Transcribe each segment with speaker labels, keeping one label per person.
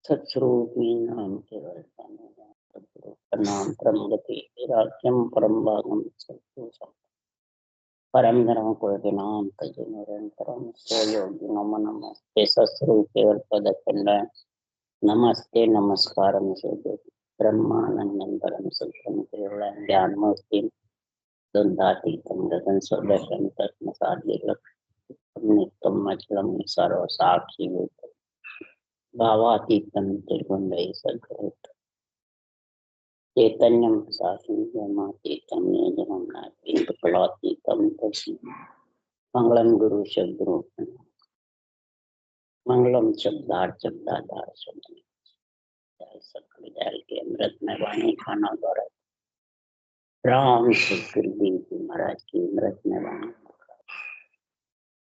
Speaker 1: सत्स्वरूपी नाम केवल सद्गुरु प्रणाम परम गति राज्यम परम भागम सत्पुरुषम परम धर्म कुलनाम तज निरंतरम स्वयोगी नमो नमस्ते सत्स्वरूप केवल पद खंड नमस्ते नमस्कार ब्रह्मानंदम परम सत्यम केवल ज्ञानमूर्ति द्वंद्वातीतम गगन स्वदर्शन तत्मसादि नित्यम अचलम सर्व साक्षी भावातीतम त्रिगुणरहित सद्गुरु चैतन्यम शासनतीतम निजनम नातीतम मंगलम गुरु शब्द मंगलम शब्दाधार शब्द जय के अमृत में वाणी खाना द्वारा राम सतगुरु देव जी महाराज की अमृत में वाणी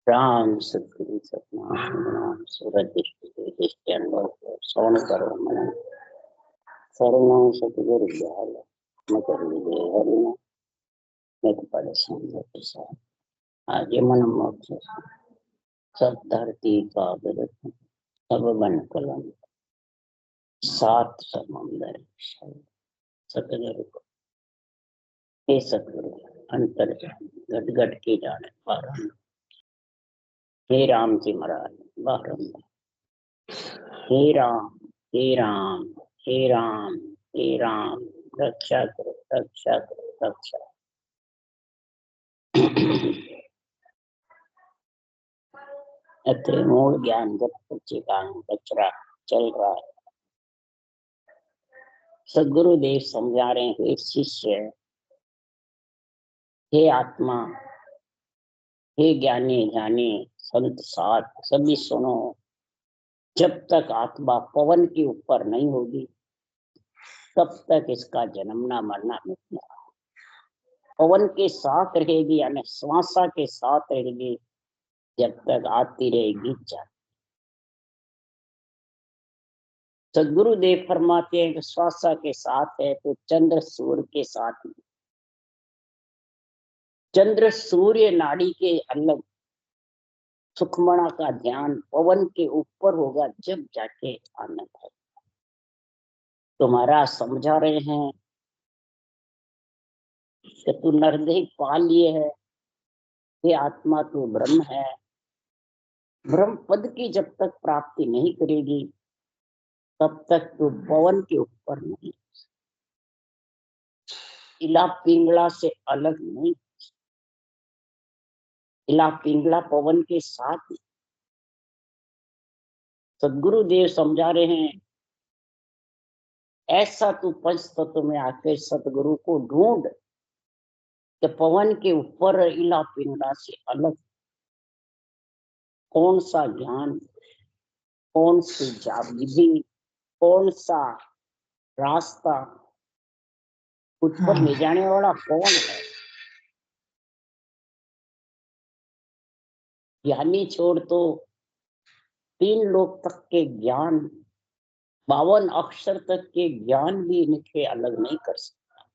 Speaker 1: राम सतगुरु सतनाम सूरज दृष्टि अनुभव सौन करो मन शरणं सतगुरु दयाल मकर विजय हरिना मेरे पद संगत साथ आज मन मोक्ष सब धरती का विरत सब बन कलम सात समंदर सतगुरु को हे सतगुरु अंतर घट घट के जाने पारण हे राम जी महाराज बारंबार हे राम हे राम हे राम हे राम रक्षा करो रक्षा करो रक्षा अत्र मूल ज्ञान बचरा चल रहा है। सदगुरुदेव समझा रहे हैं शिष्य हे आत्मा हे ज्ञानी जाने संत साथ सभी सुनो जब तक आत्मा पवन के ऊपर नहीं होगी तब तक इसका जन्मना मरना मिटना पवन के साथ रहेगी यानी श्वासा के साथ रहेगी जब तक आती रहेगी जाती। सदगुरुदेव फरमाते हैं कि श्वासा के साथ है तो चंद्र सूर्य के साथ है। चंद्र सूर्य नाड़ी के अलग सुखमणा का ध्यान पवन के ऊपर होगा जब जाके आनंद है। तुम्हारा समझा रहे हैं कि तू नरदेह पा लिए है ये आत्मा तो ब्रह्म है। ब्रह्म पद की जब तक प्राप्ति नहीं करेगी तब तक तू पवन के ऊपर नहीं इला पिंगला से अलग नहीं इला पिंगला पवन के साथ। सदगुरुदेव समझा रहे हैं ऐसा तू पंच तत्व में आकर सतगुरु को ढूंढ कि पवन के ऊपर इला पिंगला से अलग कौन सा ज्ञान कौन सी विधि कौन सा रास्ता उत्पन्न ले जाने वाला कौन है। ज्ञानी छोड़ तो 3 लोक तक के ज्ञान 52 अक्षर तक के ज्ञान भी इनके अलग नहीं कर सकता।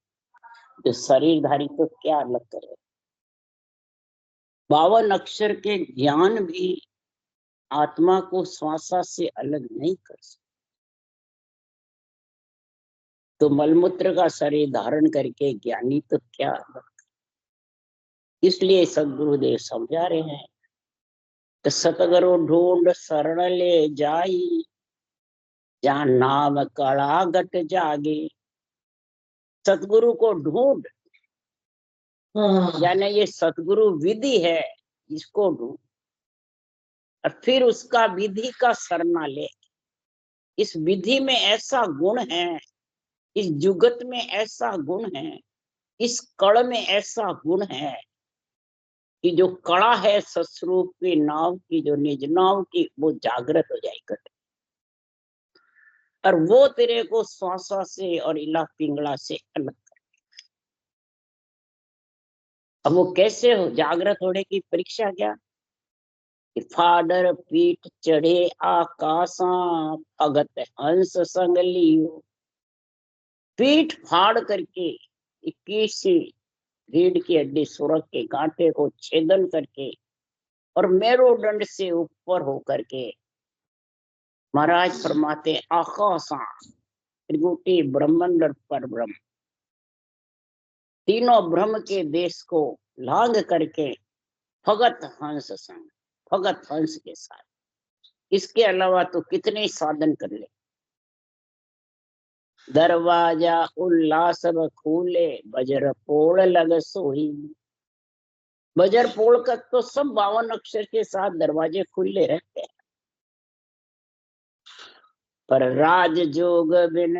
Speaker 1: जो शरीरधारी तो क्या अलग करे। 52 अक्षर के ज्ञान भी आत्मा को श्वासा से अलग नहीं कर सकता। तो मलमूत्र का शरीर धारण करके ज्ञानी तो क्या अलग। इसलिए सदगुरुदेव समझा रहे हैं तो सतगुरु ढूंढ शरण ले जाई जहाँ नाम कड़ा गट जागे। सतगुरु को ढूंढ यानी ये सतगुरु विधि है इसको ढूंढ और फिर उसका विधि का शरणा ले। इस विधि में ऐसा गुण है इस जुगत में ऐसा गुण है इस कड़ में ऐसा गुण है कि जो कड़ा है सस्वरूप की नाव की जो निज नाव की वो जागृत हो जाएगा और वो तेरे को श्वासा से और इला पिंगला से अलग कर। अब वो कैसे हो जागृत होने की परीक्षा क्या फाडर पीठ चढ़े आकाशा अगत हंस संग लियो। पीठ फाड़ करके 21 रीढ़ की हड्डी सुरख के गांठे को छेदन करके और मेरुदंड से ऊपर होकर के महाराज फरमाते आकाशा त्रिगुटी ब्रह्मांड पर ब्रह्म, तीनों ब्रह्म के देश को लांग करके भगत हंस संग, भगत हंस के साथ, इसके अलावा तो कितने साधन कर ले। दरवाजा उल्लास खूले बजर पोड़ लग सोई, बजर पोड़ का तो सब 52 अक्षर के साथ दरवाजे खुले रहते हैं, पर राज जोग बिन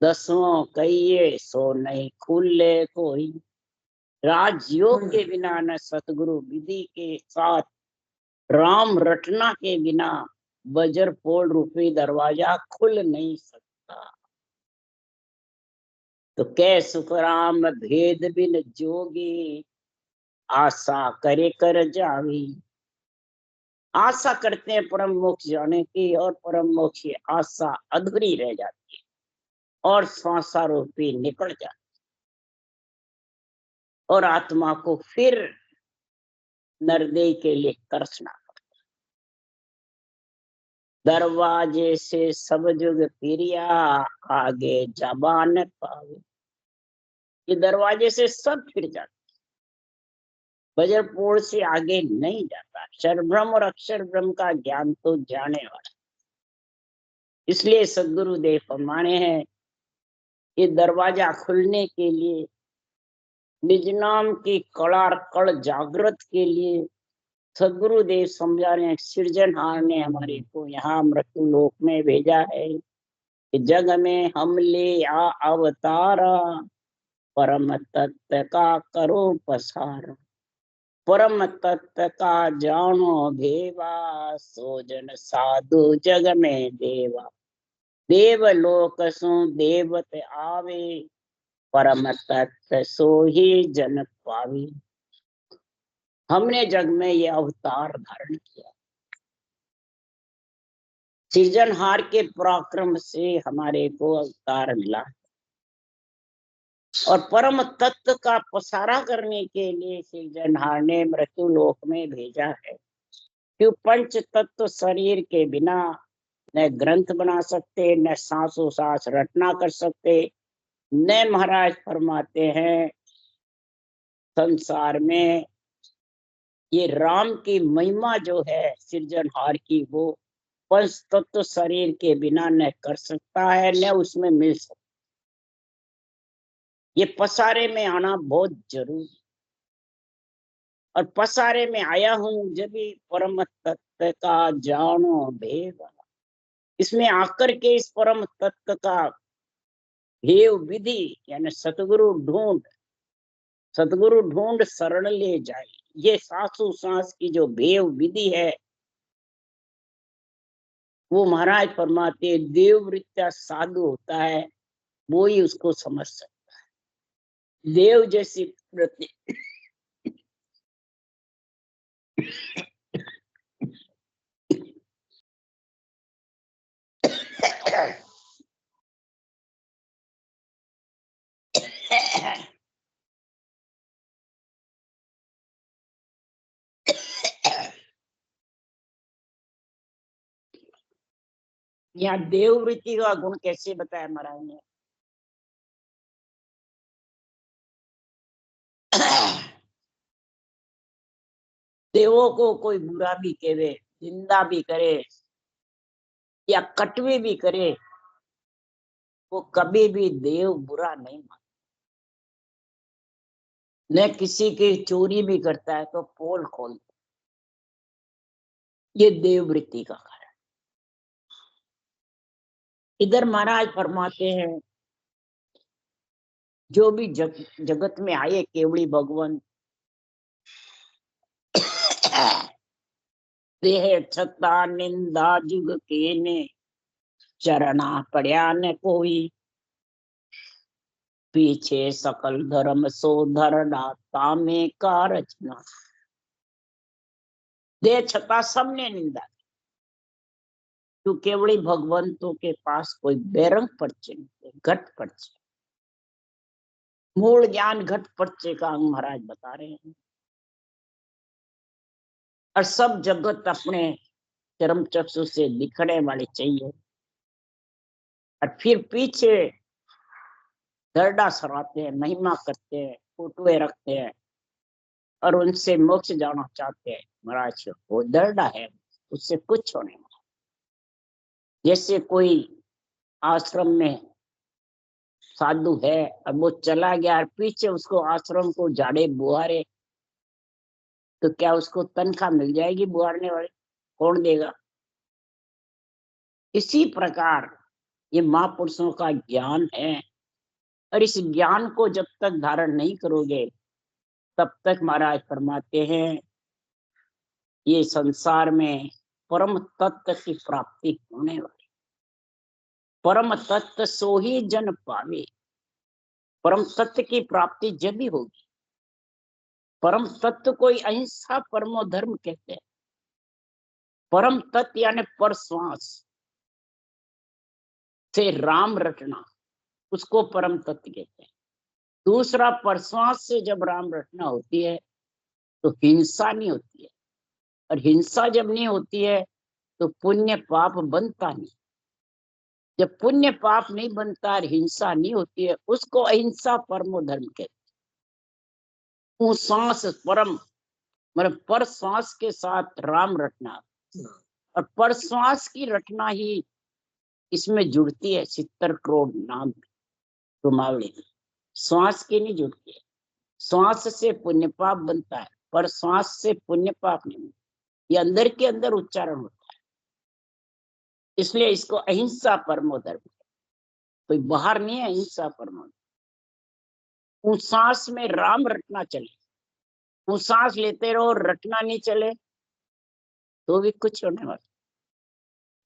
Speaker 1: 10वां कहिए सो नहीं खुले कोई। राजयोग के बिना न सतगुरु विधि के साथ राम रटना के बिना बजर पोल रूपी दरवाजा खुल नहीं सकता। तो कै सुख राम भेद बिन जोगी, आशा करे कर जावी। आशा करते हैं परम मोक्ष जाने की, और परम मोक्ष की आशा अधूरी रह जाती है और श्वासा रूपी निकल जाती है, और आत्मा को फिर नरदेह के लिए तरसना पड़ता। दरवाजे से सब जुग फिरिया, आगे जबान पावे। ये दरवाजे से सब फिर जाते, बजरपोड़ से आगे नहीं जाता। अक्षर ब्रह्म और अक्षर ब्रह्म का ज्ञान तो जाने वाला, इसलिए सदगुरुदेव फरमाने हैं ये दरवाजा खुलने के लिए, निज नाम की कड़ार कड़ जागृत के लिए सदगुरुदेव समझा रहे हैं। सृजनहार ने हमारे को यहाँ मृत्यु लोक में भेजा है कि जग में हम ले आ अवतारा, परम तत्व का करो पसारा। परम तत्व का जानो भेवा, सोजन साधु जग में देवा। देवलोक सो देवत आवे, परम तत्व सो ही जन पावे। हमने जग में ये अवतार धारण किया, सृजनहार के पराक्रम से हमारे को अवतार मिला, और परम तत्व का पसारा करने के लिए सृजनहार ने मृत्यु लोक में भेजा है। क्यों? पंच तत्व शरीर के बिना न ग्रंथ बना सकते, न सांसों सांस रटना कर सकते, न महाराज फरमाते हैं संसार में ये राम की महिमा जो है सृजनहार की, वो पंच तत्व शरीर के बिना न कर सकता है, न उसमें मिल सकता। ये पसारे में आना बहुत जरूरी, और पसारे में आया हूं जब भी परम तत्व का जानो भेवा। इसमें आकर के इस परम तत्व का भेव विधि यानी सतगुरु ढूंढ शरण ले जाए। ये सांसों सांस की जो भेव विधि है, वो महाराज फरमाते देववृत्या साधु होता है, वो ही उसको समझ सकता है। देव जैसी प्रति यहाँ देववृत्ति का गुण कैसे बताया महाराज ने? देवों को कोई बुरा भी कहे, निंदा भी करे या कटवे भी करे, वो कभी भी देव बुरा नहीं मानता। न किसी की चोरी भी करता है तो पोल खोल, ये देववृत्ति का कारण। इधर महाराज फरमाते हैं जो भी जगत में आए केवड़ी भगवान देह छता निंदा जुग के ने, चरणा पड़या न कोई। पीछे सकल धर्म सो धरना, तामे का रचना। देह छता सबने निंदा, तो केवड़ी भगवंतों के पास कोई बेरंग पर्चे नहीं, घट पर्चे। मूल ज्ञान घट पर्चे का अंग महाराज बता रहे हैं। और सब जगत अपने चरम चक्षु से दिखने वाले चाहिए, और फिर पीछे दरडा सराते हैं, महिमा करते हैं, फोटोए रखते हैं और उनसे मोक्ष जाना चाहते हैं। महाराज वो दरडा है, उससे कुछ होने वाला। जैसे कोई आश्रम में साधु है, अब वो चला गया और पीछे उसको आश्रम को झाड़े बुहारे, तो क्या उसको तनख्वाह मिल जाएगी बुहारने वाले? कौन देगा? इसी प्रकार ये महापुरुषों का ज्ञान है, और इस ज्ञान को जब तक धारण नहीं करोगे तब तक महाराज फरमाते हैं ये संसार में परम तत्व की प्राप्ति होने वाली। परम तत्व सो ही जन पावे। परम तत्व की प्राप्ति जब भी होगी। परम तत्व को अहिंसा परमो धर्म कहते हैं। परम तत्व यानी पर श्वास से राम रटना, उसको परम तत्व कहते हैं। दूसरा, परश्वास से जब राम रटना होती है तो हिंसा नहीं होती है, और हिंसा जब नहीं होती है तो पुण्य पाप बनता नहीं। जब पुण्य पाप नहीं बनता और हिंसा नहीं होती है, उसको अहिंसा परमो धर्म कहते हैं। श्वास परम मतलब पर श्वास के साथ राम रटना, और पर श्वास की रटना ही इसमें जुड़ती है 70 करोड़ नाम रुमावली में। श्वास की नहीं जुड़ती है। श्वास से पुण्य पाप बनता है, पर श्वास से पुण्य पाप नहीं बनता। ये अंदर के अंदर उच्चारण होता है, इसलिए इसको अहिंसा परमो धर्म। कोई बाहर नहीं है, अहिंसा परमो। उस सांस में राम रटना चले, उस सांस लेते रहो रटना नहीं चले तो भी कुछ होने वाला।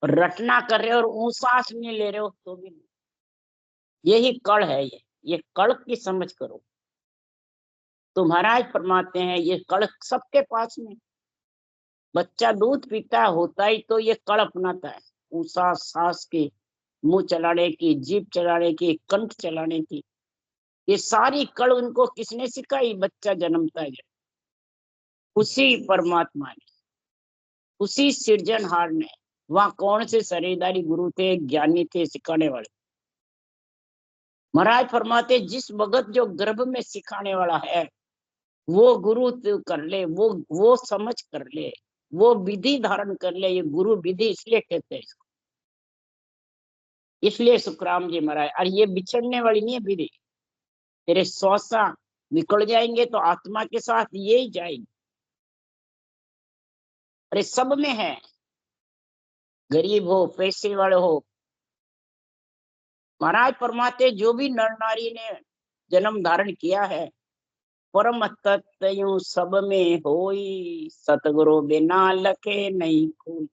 Speaker 1: और रटना कर रहे हो और ऊं सांस नहीं ले रहे हो तो भी नहीं। यही कड़ है, ये कड़ की समझ करो। तो महाराज फरमाते हैं ये कड़ सबके पास में। बच्चा दूध पीता होता ही तो ये कड़ अपनाता है, ऊंसा सांस की, मुंह चलाने की, जीभ चलाने की, कंठ चलाने की। ये सारी कड़ उनको किसने सिखाई? बच्चा जन्मता है उसी परमात्मा ने, उसी सृजनहार ने। वहां कौन से शरीरदारी गुरु थे, ज्ञानी थे सिखाने वाले? महाराज फरमाते जिस भगत जो गर्भ में सिखाने वाला है वो गुरु कर ले, वो समझ कर ले, वो विधि धारण कर ले। ये गुरु विधि इसलिए कहते हैं इसको। इसलिए सुखराम जी महाराज, और ये बिछड़ने वाली नहीं है विधि। तेरे श्वासा निकल जाएंगे तो आत्मा के साथ ये ही जाएगी। अरे सब में है, गरीब हो पैसे वाले हो। महाराज फरमाते जो भी नर नारी ने जन्म धारण किया है परम तत्व यूं सब में होई, सतगुरु बिना लखे नहीं कोई।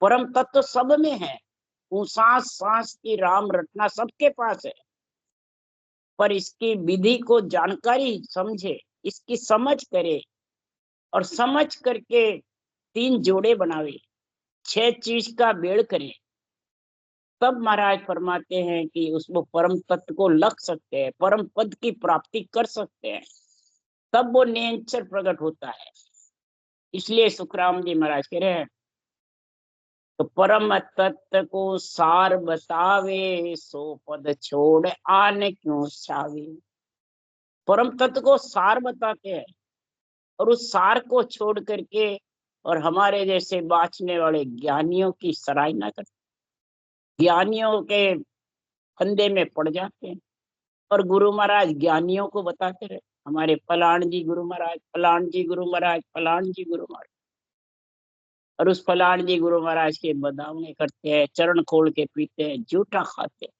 Speaker 1: परम तत्व सब में है। वो सांस सांस की राम रटना सबके पास है, पर इसकी विधि को जानकारी समझे, इसकी समझ करे, और समझ करके 3 जोड़े बनावे, 6 चीज का बेड़ करे, तब महाराज फरमाते हैं कि उसको परम तत्व को लग सकते हैं, परम पद की प्राप्ति कर सकते हैं। तब वो नेचर प्रकट होता है। इसलिए सुखराम जी महाराज कह रहे हैं तो परम तत्व को सार बतावे, सो पद छोड़ आने क्यों छावे। परम तत्व को सार बताते हैं और उस सार को छोड़ करके और हमारे जैसे बाँचने वाले ज्ञानियों की सराहना करते, ज्ञानियों के फंदे में पड़ जाते हैं। और गुरु महाराज ज्ञानियों को बताते रहे, हमारे फलान जी गुरु महाराज, फलान जी गुरु महाराज, फलान जी गुरु महाराज। और उस फलान जी गुरु महाराज के बदावने करते हैं, चरण खोल के पीते हैं, जूठा खाते हैं।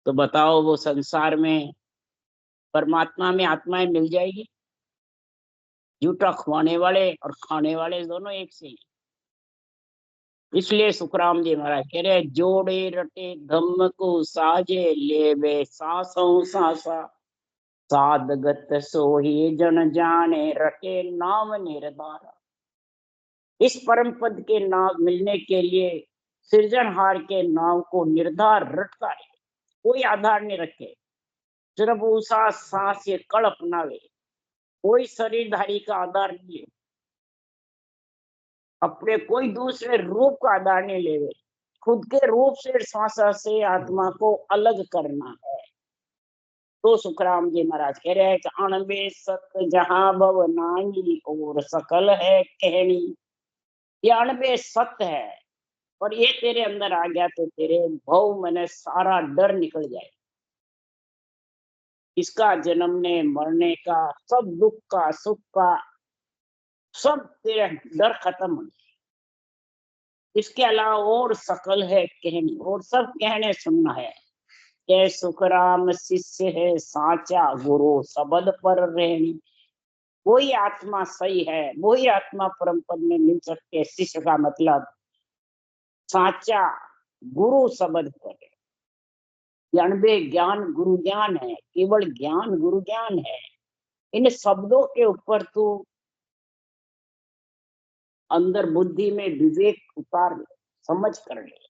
Speaker 1: तो बताओ वो संसार में परमात्मा में आत्माएं मिल जाएगी? जूठा खुआने वाले और खाने वाले दोनों एक से ही। इसलिए सुखराम जी महाराज कह रहे जोड़े रटे धम्म को साजे, ले वे सांसों सांसा, साधगत सोही जन जाने, रटे नाम निर्धारा। इस परम पद के नाम मिलने के लिए सृजनहार के नाम को निर्धार रटता है, कोई आधार नहीं रखे, सिर्फ उसा सांस ये कड़ अपनावे, कोई शरीरधारी का आधार नहीं है। अपने कोई दूसरे रूप का आधार नहीं लेवे, खुद के रूप से श्वासा से आत्मा को अलग करना है। तो सुखराम जी महाराज कह रहे हैं कि अणबे सत जहां भव नाई और सकल है कहनी। ये अणबे सत्य है, और ये तेरे अंदर आ गया तो तेरे भव मैंने सारा डर निकल जाए, इसका जन्मने मरने का, सब दुख का सुख का, सब तेरा डर खत्म हो जाए। इसके अलावा और सकल है कहनी, और सब कहने सुनना है। के सुखराम शिष्य है साचा गुरु शब्द पर रहनी। वही आत्मा सही है, वही आत्मा परम पद में मिल सकते है। शिष्य का मतलब साचा गुरु शब्द पर है। अणबे ज्ञान गुरु ज्ञान है, केवल ज्ञान गुरु ज्ञान है। इन शब्दों के ऊपर तू अंदर बुद्धि में विवेक उतार ले, समझ कर ले।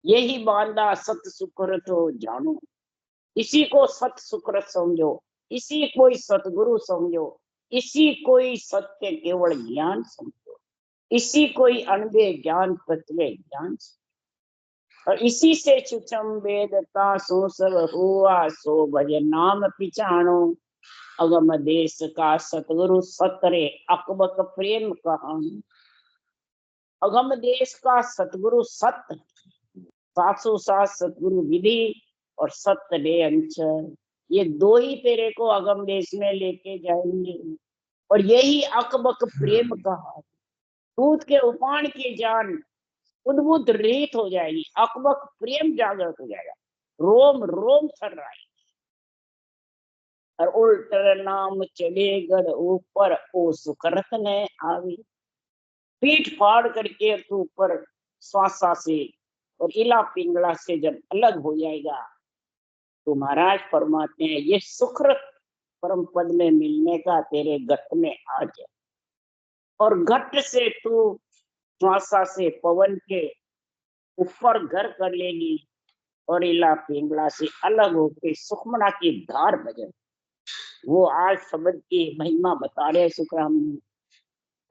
Speaker 1: यही बांधा सत सुकृत हो जानो, इसी को सत सुकृत समझो, इसी कोई सतगुरु समझो, इसी कोई सत्य केवल ज्ञान समझो, इसी कोई अनबे ज्ञान तत्व ज्ञान, और इसी से चुचम वेदता सो सब हुआ सो भज नाम पिछाणो। अगम देश का सतगुरु सतरे अकबक प्रेम कहानी। अगम देश का सतगुरु सत्य, 707 सतगुरु विधि और सत्य डे अंचल, ये दो ही तेरे को अगम देश में लेके जाएंगे। और यही अकबक प्रेम कहा, दूध के उपान की जान उद्भुत रहित हो जाएगी, अकबक प्रेम जागृत हो जाएगा, रोम रोम थर रहा है। और उल्टर नाम चले गढ़ ऊपर ओ सुकरत ने आवी। पीठ फाड़ करके तू ऊपर श्वासा से और इला पिंगला से जब अलग हो जाएगा तो महाराज फरमाते हैं ये सुकृत परम पद में मिलने का तेरे घट में आ जाए। और घट से तू श्वासा से पवन के ऊपर घर कर लेगी और इला पिंगला से अलग होके सुखमना की धार बजे। वो आज शब्द की महिमा बता रहे सुखराम।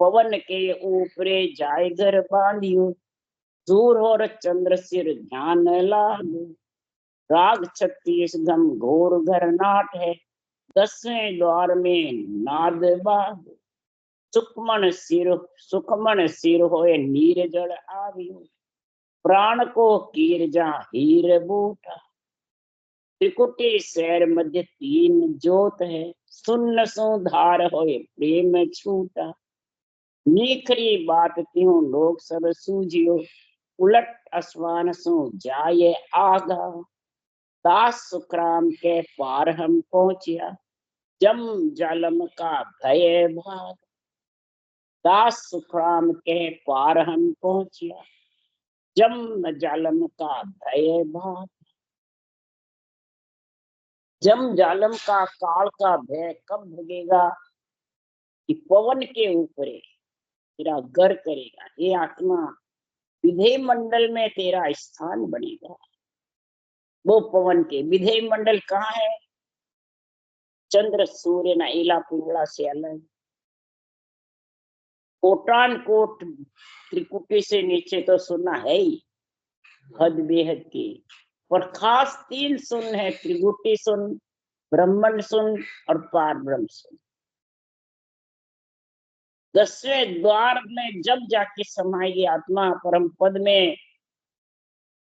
Speaker 1: पवन के ऊपरे जाय घर बांधियो, दूर और चंद्र सिर ध्यान लागो। राग 36 गम घोर घर नाट है, 10वें द्वार में नाद बाग। सुखमन सिर होए नीर जड़ आवियो, प्राण को कीर जा हीर बूटा। त्रिकुटी शहर मध्य 3 जोत है, सुन्न सो धार होए प्रेम छूटा। निखरी बात त्यों लोग सब सूझियो, उलट आसमान सो जाए आगा। दास सुखराम के पार हम पहुंचिया, जम जालम का भय भाग। दास सुखराम के पार हम पहुंचिया, जम जालम का भय भाग। जम जालम का काल का भय कब भगेगा कि पवन के ऊपर तेरा घर करेगा। ये आत्मा विधेय मंडल में तेरा स्थान बनेगा। वो पवन के विधेय मंडल कहाँ है? चंद्र सूर्य न इला पिंगला से अलग, कोटान कोट त्रिकुटी से नीचे तो सुना है ही, हद बेहद की। और खास 3 सुन है, त्रिकुटी सुन, ब्रह्मंड सुन और पार ब्रह्म सुन। 10वें द्वार में जब जाके समाएगी आत्मा परम पद में,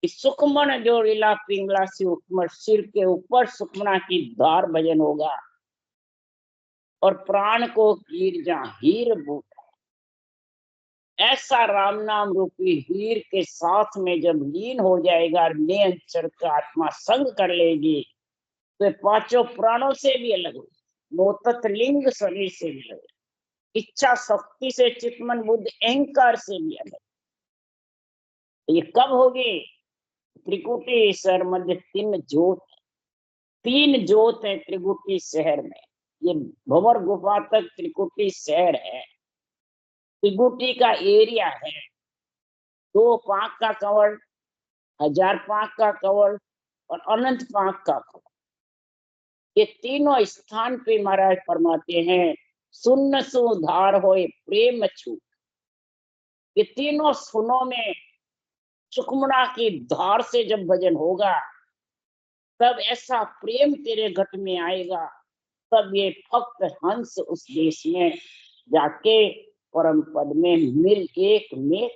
Speaker 1: सुखमन जो लीला पिंगला से ऊपर सिर के ऊपर सुखमना की द्वार भजन होगा, और प्राण को हीर जा हीर बूट। ऐसा राम नाम रूपी हीर के साथ में जब लीन हो जाएगा, नियंत्रण का आत्मा संग कर लेगी, तो 5 प्राणों से भी अलग हो, मोतत लिंग शरीर से भी अलग, इच्छा शक्ति से, चितमन बुद्ध अहंकार से भी अलग। ये कब होगी? त्रिकुटी शहर मध्य 3 जोत है त्रिकुटी शहर में। ये भंवर गुफा तक त्रिकुटी शहर है। त्रिकुटी का एरिया है 2 पाक का कवड़, 1000 पाक का कवड़ और अनंत पाक का कवड़। ये तीनों स्थान पे महाराज फरमाते हैं, सुन्न सुधार होए प्रेम छू। ये तीनों सुनों में सुखमणा की धार से जब भजन होगा, तब ऐसा प्रेम तेरे घट में आएगा, तब ये भक्त हंस उस देश में जाके परम पद में मिल एक में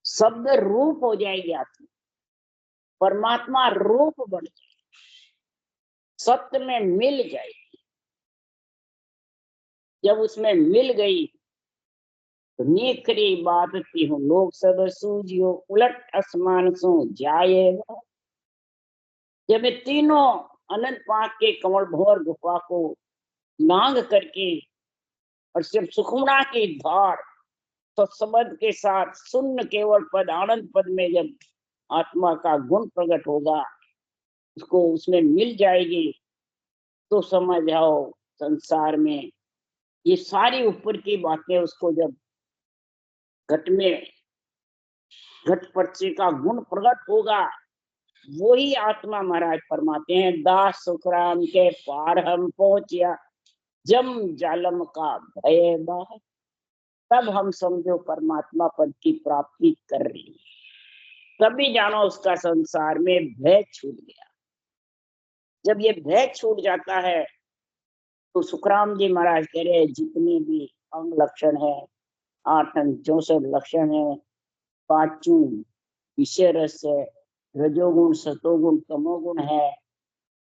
Speaker 1: शब्द रूप हो जाएगी आत्मा, परमात्मा रूप बन जाए, सत्य में मिल जाएगी। जब उसमें मिल गई तो नेकरी बात थी हूँ, लोग सब सूझियो उलट आसमान सो जाएगा। जब ये तीनों अनंत पाक के कमल भंवर गुफा को लांग करके और सिर्फ सुखमणा की धार तो संबंध के साथ शून्य केवल पद आनंद पद में जब आत्मा का गुण प्रकट होगा, उसको उसमें मिल जाएगी, तो समझ आओ संसार में ये सारी ऊपर की बातें उसको जब घट में घट पर्चे का गुण प्रकट होगा, वही आत्मा महाराज फरमाते हैं, दास सुखराम के पार हम पहुंचिया, जम जालम का भय बाहर। तब हम समझो परमात्मा पद की प्राप्ति कर रही है, तभी जानो उसका संसार में भय छूट गया। जब ये भय छूट जाता है तो सुखराम जी महाराज कह रहे हैं, जितने भी अंग लक्षण है, 8 अंग 64 लक्षण है, 5 विषय रस है, रजोगुण सतोगुण तमोगुण है,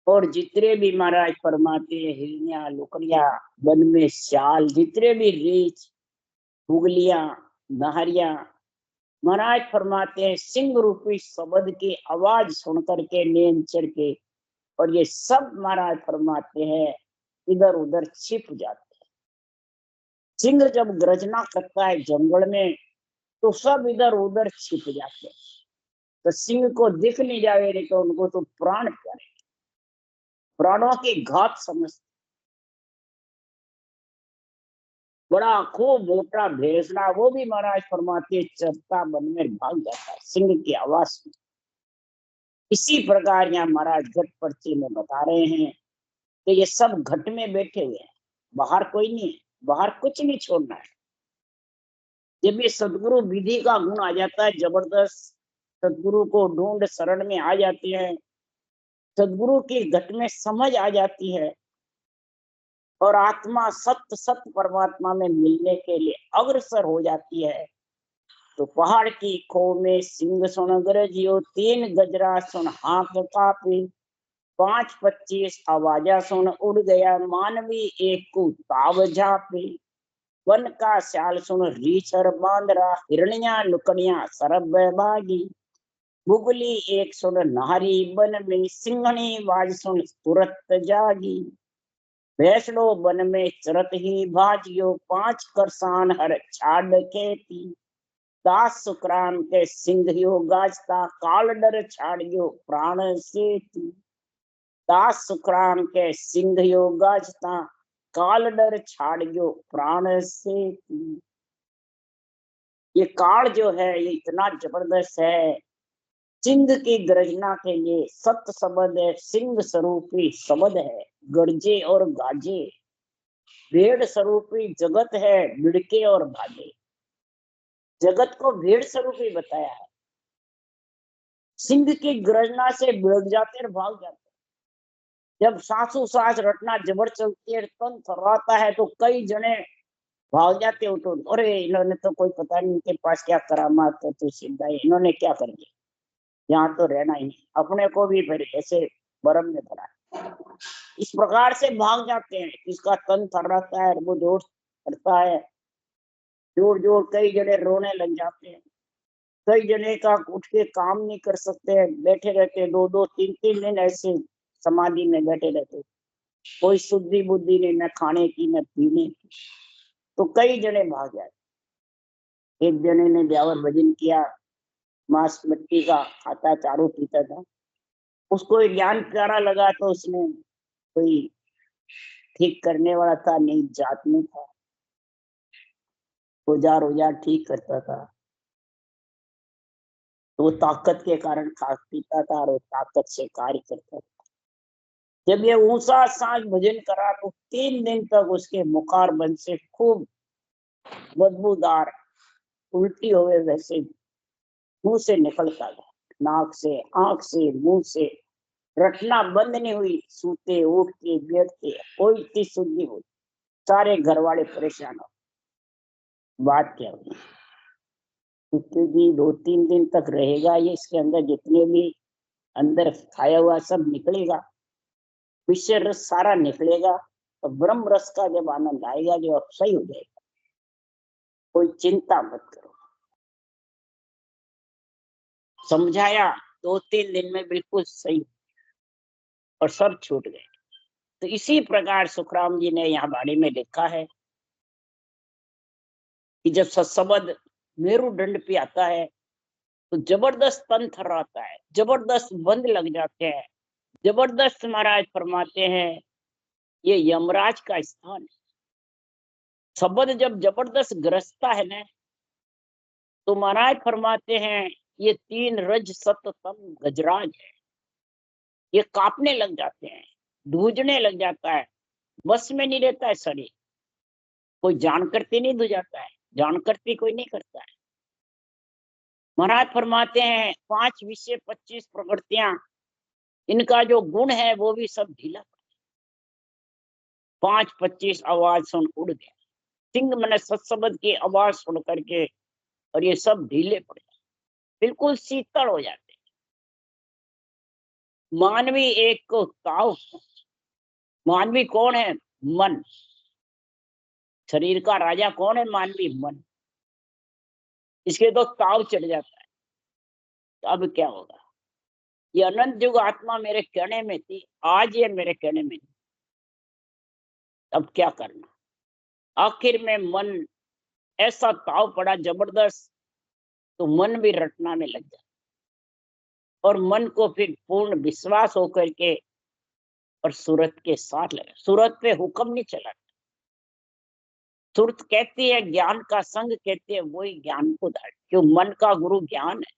Speaker 1: और जितने भी महाराज फरमाते हैं हिरनिया लुकड़िया वन में शाल, जितने भी रीछ हुगलियां नहरिया, महाराज फरमाते हैं सिंह रूपी शब्द की आवाज सुन करके नैन चढ़ के, और ये सब महाराज फरमाते हैं इधर उधर छिप जाते हैं। सिंह जब गर्जना करता है जंगल में तो सब इधर उधर छिप जाते हैं, तो सिंह को दिख नहीं जाए नहीं तो उनको तो प्राण प्यारे, प्राणों की घात समझते। बड़ा खूब मोटा भेसना वो भी महाराज फरमाते चरता वन में भाग जाता है सिंह की आवाज में। इसी प्रकार यहाँ महाराज घट पर्चे में बता रहे हैं कि ये सब घट में बैठे हुए हैं, बाहर कोई नहीं है, बाहर कुछ नहीं छोड़ना है। जब ये सदगुरु विधि का गुण आ जाता है, जबरदस्त सदगुरु को ढूंढ शरण में आ जाते हैं, सदगुरु की घट में समझ आ जाती है, और आत्मा सत्य सत्य परमात्मा में मिलने के लिए अग्रसर हो जाती है, तो पहाड़ की खो में सिंह सुन गरजियो, 3 गजरा सुन हाथ कापे, 5-25 आवाजा सुन उड़ गया मानवी, एक को ताव झापे, वन का स्याल सुन रीछर बांदरा, हिरनिया लुकड़िया सरब भागी, बुगली एक सुन नारी बन में, सिंहनी बाज सुन तुरत जागी, भैंसड़ो वन में चरत ही भाजियो, 5 करसान हर छाड़ खेती, दास सुखराम के सिंघियो गाजता, काल डर छाड़ियो प्राण से थी, दास सुखराम के सिंघियो गाजता, काल डर छाड़ियो प्राण से थी। ये काल जो है ये इतना जबरदस्त है, सिंह की गर्जना के लिए सत्य शब्द है, सिंह स्वरूपी शब्द है, गर्जे और गाजे, भेड़ स्वरूपी जगत है, बिड़के और भागे, जगत को भेड़ स्वरूपी बताया है। सिंह की गर्जना से बिड़क जाते और भाग जाते, जब सांसों सांस रटना जबर चलती है, तन थर्राता है, तो कई जने भाग जाते हो, तो अरे इन्होंने तो कोई पता नहीं इनके पास क्या करामात है, तो सीधा इन्होंने क्या कर दिया, यहाँ तो रहना ही नहीं, अपने को भी फिर ऐसे बरम में भरा। इस प्रकार से भाग जाते हैं, इसका तन थर्राता है, वो जोर करता है, जोर जोर, कई जने रोने लग जाते हैं, कई जने का उठ के काम नहीं कर सकते हैं, बैठे रहते 2-2 3-3 दिन ऐसे समाधि में बैठे रहते, कोई शुद्धि बुद्धि नहीं, न खाने की न पीने की, तो कई जने भाग जाते। एक जने ने ब्यावर भजन किया, मांस मट्टी का खाता, चारों पीता था, उसको ज्ञान प्यारा लगा, तो उसने कोई ठीक करने वाला था नहीं, जात में था, औजार औजार ठीक करता था, तो वो ताकत के कारण खा पीता था और ताकत से कार्य करता था। जब ये ऊंचा सांझ भजन करा तो 3 दिन तक उसके मुखार बन से खूब बदबूदार उल्टी हो गए वैसे मुंह से निकलता गया, नाक से, आंख से, मुंह से, रटना बंद नहीं हुई। सूते उठते बैठते कोई चीज सुध नहीं हुई। सारे घर वाले परेशान हो। बात क्या हुई? क्योंकि 2-3 दिन तक रहेगा ये, इसके अंदर जितने भी अंदर खाया हुआ सब निकलेगा, विषय रस सारा निकलेगा, तो ब्रह्म रस का जब आनंद आएगा जो अब सही हो जाएगा। कोई चिंता मत करो। समझाया, 2-3 दिन में बिल्कुल सही और सब छूट गए। तो इसी प्रकार सुखराम जी ने यहाँ बाणी में लिखा है कि जब सत्संबंध मेरुदंड पे आता है तो जबरदस्त तन थर्राता है, जबरदस्त बंद लग जाते हैं, जबरदस्त महाराज फरमाते हैं ये यमराज का स्थान है। शब्द जब जबरदस्त ग्रसता है ना, तो महाराज फरमाते हैं ये 3 रज सत तम गजराज है, ये कांपने लग जाते हैं, धूजने लग जाता है, बस में नहीं रहता है शरीर। कोई जान करती नहीं धुल जाता है, जान करती कोई नहीं करता है। महाराज फरमाते हैं 5 विषय 25 प्रकृतियां, इनका जो गुण है वो भी सब ढीला। 5-25 आवाज सुन उड़ गया। सिंह मैंने सत्सबद की आवाज सुन करके और ये सब ढीले पड़ जाते, बिल्कुल शीतल हो जाते। मानवी एक को ताव, मानवी कौन है? मन। शरीर का राजा कौन है? मानवी मन। इसके तो ताव चढ़ जाता है। तो अब क्या होगा? ये अनंत युग आत्मा मेरे कहने में थी, आज ये मेरे कहने में नहीं। अब क्या करना? आखिर में मन ऐसा ताव पड़ा जबरदस्त, तो मन भी रटना में लग जाता और मन को फिर पूर्ण विश्वास होकर के और सूरत के साथ लगा। सूरत पे हुक्म नहीं चला। सूरत कहती है ज्ञान का संग, कहती है वही ज्ञान को धार। क्यों? मन का गुरु ज्ञान है,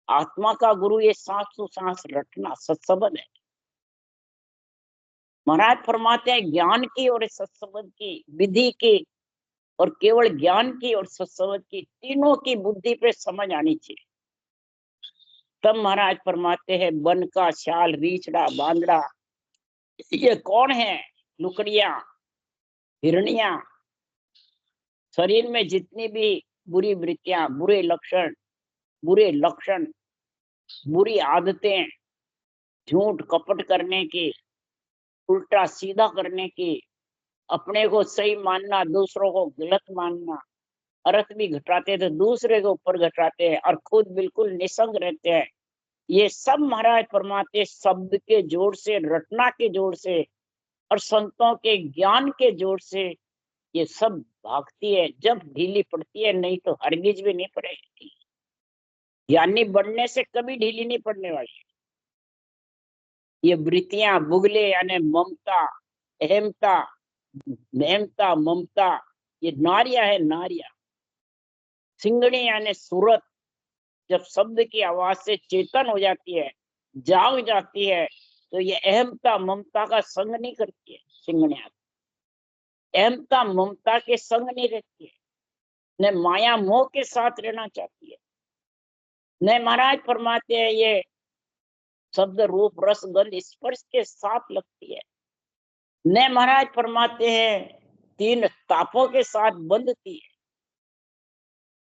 Speaker 1: आत्मा का गुरु ये सांस टू सांस रटना सत्संबंध है। महाराज फरमाते हैं ज्ञान की और सत्संबंध की, विधि की और केवल ज्ञान की और सत्संबंध की, तीनों की बुद्धि पे समझ आनी चाहिए। तब महाराज फरमाते हैं बन का शाल रीछड़ा बांदड़ा ये कौन है? लुकड़िया, हिरनिया, शरीर में जितनी भी बुरी वृत्तियां, बुरे लक्षण, बुरी आदतें, झूठ कपट करने की, उल्टा सीधा करने की, अपने को सही मानना, दूसरों को गलत मानना, अर्थ भी घटाते तो दूसरे के ऊपर घटाते हैं और खुद बिल्कुल निसंग रहते हैं। ये सब महाराज परमात्मा शब्द के जोर से, रटना के जोर से और संतों के ज्ञान के जोर से ये सब भागती है। जब ढीली पड़ती है, नहीं तो हरगिज भी नहीं पड़ेगी। ज्ञानी बनने से कभी ढीली नहीं पड़ने वाली। ये वृत्तियां, बुगले यानी ममता, अहमता, महमता, ममता, ये नारियां है, नारियां। सिंगड़ी यानी सूरत, जब शब्द की आवाज से चेतन हो जाती है, जाग जाती है, तो ये अहमता ममता का संग नहीं करती है। सिंगड़ियां अहमता ममता के संग नहीं रहती है, न माया मोह के साथ रहना चाहती है, न महाराज फरमाते हैं ये शब्द रूप रस गंध स्पर्श के साथ लगती है, न महाराज फरमाते हैं 3 तापों के साथ बंधती है।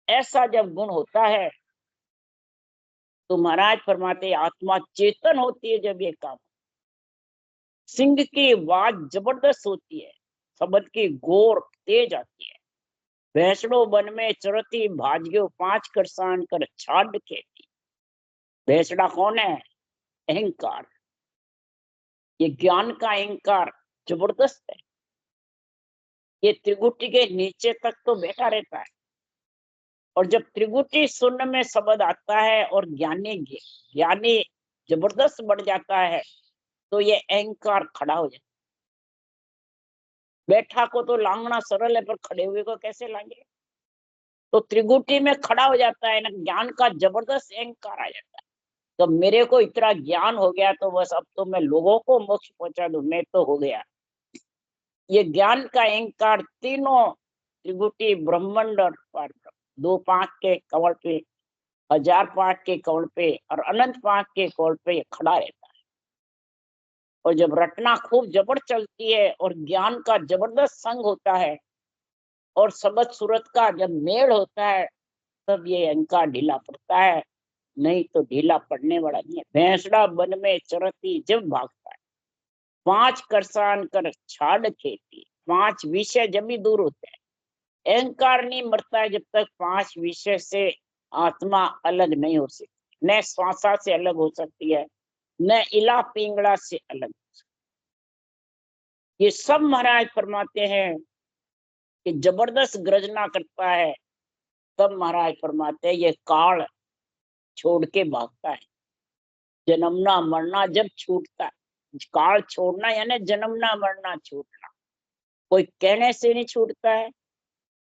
Speaker 1: ऐसा जब गुण होता है तो महाराज फरमाते हैं आत्मा चेतन होती है। जब ये काम, सिंह की आवाज जबरदस्त होती है, शब्द की गोर तेज आती है। भैंसड़ो वन में चरती भाजियो 5 करसान कर छाड़ खेती। भैंसड़ा कौन है? अहंकार। ये ज्ञान का अहंकार जबरदस्त है। ये त्रिगुटी के नीचे तक तो बैठा रहता है, और जब त्रिगुटी शून्य में शब्द आता है और ज्ञानी जबरदस्त बढ़ जाता है, तो ये अहंकार खड़ा हो जाता है। बैठा को तो लांगना सरल है, पर खड़े हुए को कैसे लांगे? तो त्रिगुटी में खड़ा हो जाता है ना, ज्ञान का जबरदस्त अहंकार आ जाता है। तो मेरे को इतना ज्ञान हो गया तो बस अब तो मैं लोगों को मोक्ष पहुंचा दूं, मैं तो हो गया। ये ज्ञान का अहंकार तीनों त्रिगुटी ब्रह्मांड और पार ब्रह्म, 2 पांख के कवल पे, 1000 पांख के कवल पे और अनंत पांख के कवल पे ये खड़ा रहता है। और जब रटना खूब जबर चलती है और ज्ञान का जबरदस्त संग होता है और सबद सूरत का जब मेल होता है, तब ये अहंकार ढीला पड़ता है, नहीं तो ढीला पड़ने वाला नहीं है। भैंसड़ा वन में चरती जब भागता है, 5 करसान कर छाड़ खेती, 5 विषय जब भी दूर होते हैं। अहंकार नहीं मरता है जब तक 5 विषय से आत्मा अलग नहीं हो सकती, न श्वासा से अलग हो सकती है, न इला पिंगला से अलग। ये सब महाराज फरमाते हैं कि जबरदस्त गर्जना करता है, तब महाराज फरमाते हैं ये काल छोड़ के भागता है। जन्मना मरना जब छूटता है, काल छोड़ना यानी जन्मना मरना छूटना। कोई कहने से नहीं छूटता है,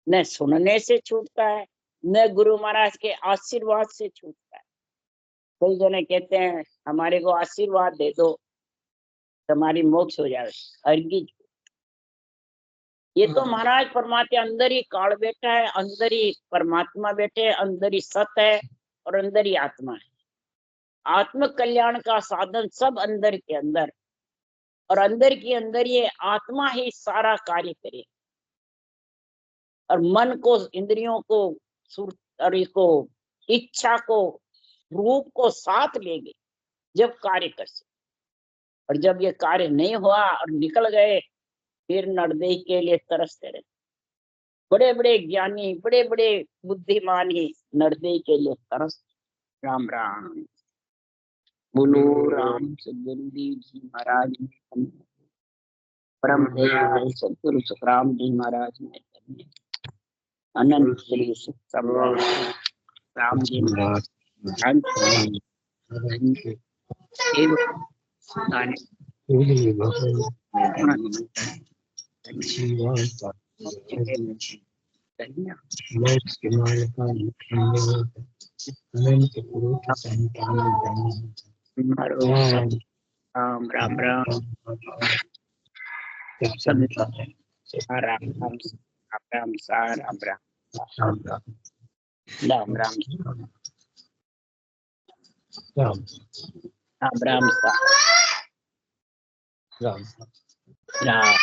Speaker 1: न सुनने से छूटता है, न गुरु महाराज के आशीर्वाद से छूटता है। कई जने कहते हैं हमारे को आशीर्वाद दे दो, हमारी मोक्ष हो जाए, हरगिज। ये तो महाराज परमात्मा अंदर ही काल बैठा है, अंदर ही परमात्मा बैठे है, अंदर ही सत है और अंदर ही आत्मा है। आत्म कल्याण का साधन सब अंदर के अंदर, और अंदर के अंदर ये आत्मा ही सारा कार्य करे। और मन को, इंद्रियों को, और इसको इच्छा को, रूप को साथ लेंगे जब कार्य कर सके। और जब ये कार्य नहीं हुआ और निकल गए, फिर नरदेह के लिए तरसते रहे। बड़े बड़े ज्ञानी, बड़े बड़े बुद्धिमान ही नरदेह के लिए तरस। राम राम बोलो। राम सदगुरु जी महाराज ने, परम दयाल सदगुरु सुखराम जी महाराज ने, अनंत श्री सुख राम जी महाराज राम राम राम राम राम राम सा राम राम राम राम राम राम सा राम राम